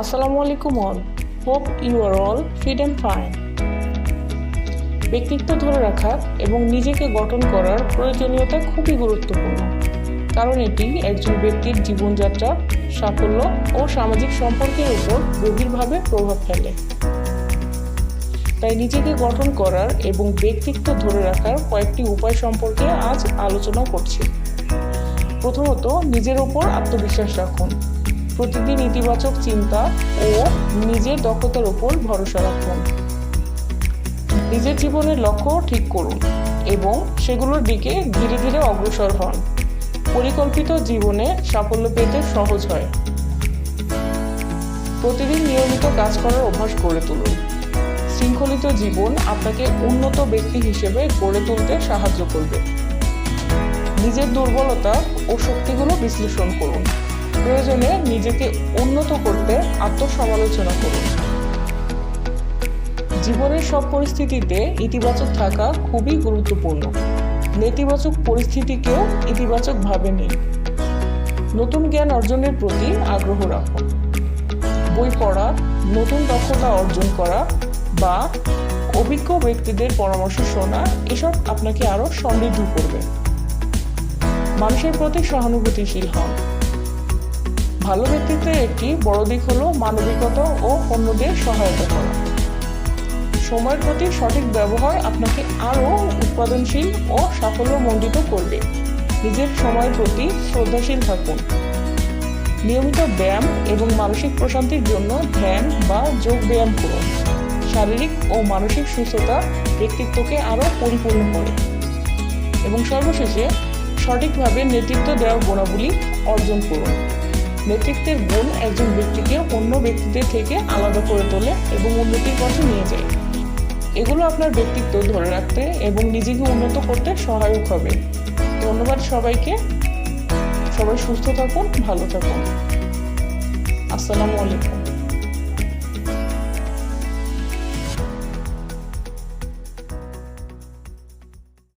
আসসালামু আলাইকুম all. Hope you are all fit and fine. ব্যক্তিত্ব ধরে রাখা এবং নিজেকে গঠন করার প্রয়োজনীয়তা খুবই গুরুত্বপূর্ণ, কারণ এটি একজন ব্যক্তির জীবনযাত্রা, সাফল্য ও সামাজিক সম্পর্কের উপর গভীরভাবে প্রভাব ফেলে। তাই নিজেকে গঠন করার এবং ব্যক্তিত্ব ধরে রাখার কয়েকটি উপায় সম্পর্কে আজ আলোচনা করছি। প্রথমত, নিজের উপর আত্মবিশ্বাস রাখুন। প্রতিদিন ইতিবাচক চিন্তা ও নিজের দক্ষতার উপর ভরসা রাখুন। নিজের জীবনের লক্ষ্য ঠিক করুন এবং সেগুলোর দিকে ধীরে ধীরে অগ্রসর হন। পরিকল্পিত জীবনে সাফল্য পেতে সহজ হয়। প্রতিদিন নিয়মিত কাজ করার অভ্যাস গড়ে তুলুন। শৃঙ্খলিত জীবন আপনাকে উন্নত ব্যক্তি হিসেবে গড়ে তুলতে সাহায্য করবে। নিজের দুর্বলতা ও শক্তিগুলো বিশ্লেষণ করুন। প্রয়োজনে নিজেকে উন্নত করতে আত্মসমালোচনা করুন। জীবনের সব পরিস্থিতিতে ইতিবাচক থাকা খুবই গুরুত্বপূর্ণ। নেতিবাচক পরিস্থিতিকেও ইতিবাচকভাবে নিন। নতুন জ্ঞান অর্জনের প্রতি আগ্রহ রাখুন। বই পড়া, নতুন দক্ষতা অর্জন করা বা অভিজ্ঞ ব্যক্তিদের পরামর্শ শোনা এসব আপনাকে আরও সমৃদ্ধ করবে। মানুষের প্রতি সহানুভূতিশীল হন। ভালো ব্যক্তিত্বের একটি বড় দিক হলো মানবিকতা ও অন্যদের সহায়তা করা। সময়ের প্রতি সঠিক ব্যবহার আপনাকে আরও উৎপাদনশীল ও সাফল্যমণ্ডিত করবে। নিজের সময়ের প্রতি শ্রদ্ধাশীল থাকুন। নিয়মিত ব্যায়াম এবং মানসিক প্রশান্তির জন্য ধ্যান বা যোগ ব্যায়াম করুন। শারীরিক ও মানসিক সুস্থতা ব্যক্তিত্বকে আরও পরিপূর্ণ করে। এবং সর্বশেষে, সঠিকভাবে নেতৃত্ব দেওয়ার গুণাবলী অর্জন করুন। নেতৃত্বের গুণ একজন ব্যক্তিকে অন্য ব্যক্তিদের থেকে আলাদা করে তোলে এবং উন্নতির পথে নিয়ে যায়। এগুলো আপনার ব্যক্তিত্ব ধরে রাখতে এবং নিজেকে উন্নত করতে সহায়ক হবে। ধন্যবাদ সবাইকে। সবাই সুস্থ থাকুন, ভালো থাকুন। আসসালামু আলাইকুম।